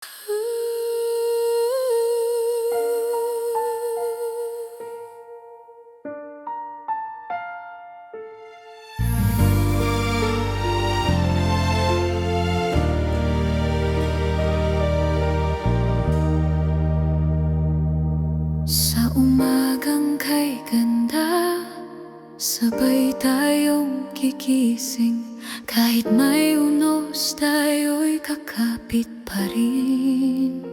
Sa umagang kay ganda, sabay tayong gigising. Kahit may unos, tayo'y kakapit pa rin.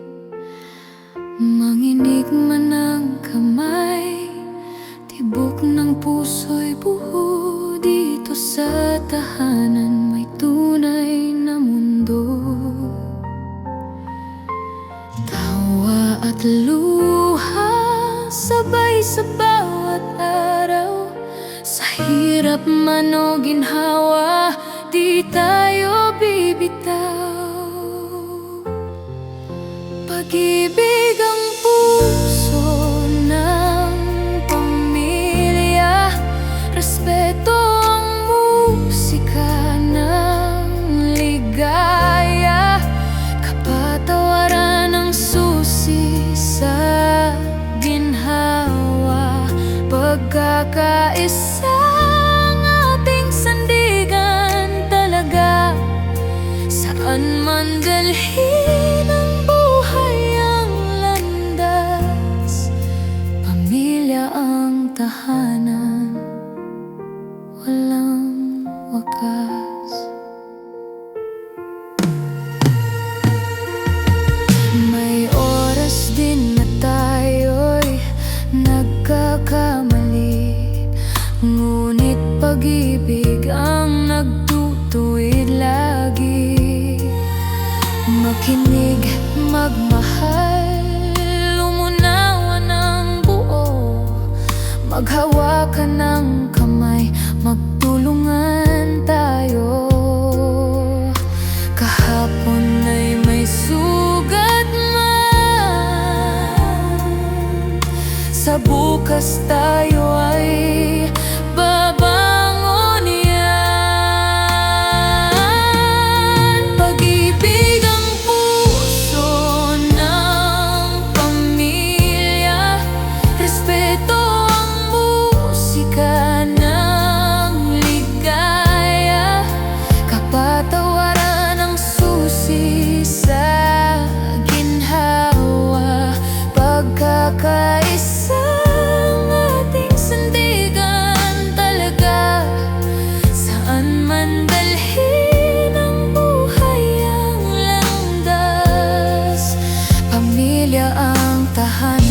Manginig man ang kamay, tibok ng puso'y buho. Dito sa tahanan may tunay na mundo. Tawa at luha sabay sa bawat araw. Sa hirap man o ginhawa, di tayo bibitaw. Pag-ibig ang puso ng pamilya, respeto ang musika ng ligaya, kapatawaran ang susi sa ginhawa, pagkakaisa ang ating sandigan talaga. Saan man dalhin ang buhay ang landas, pamilya ang tahanan, walang wakas. May oras din na tayo'y nagkakamali, ngunit pag-ibig ang nagtutuwid lagi. Makinig, magmahal, lumunawan ng buo, maghawakan ng kamay, magtulungan tayo. Kahapon ay may sugat man, sa bukas tayo ay babangon yan. Pag-ibig ang puso ng pamilya, respeto ang musika ng ligaya, kapatawaran ang susi sa ginhawa, pagkakaisa ang ating sandigan talaga. Saan man dalhin ang buhay ang landas, pamilya ang tahanan.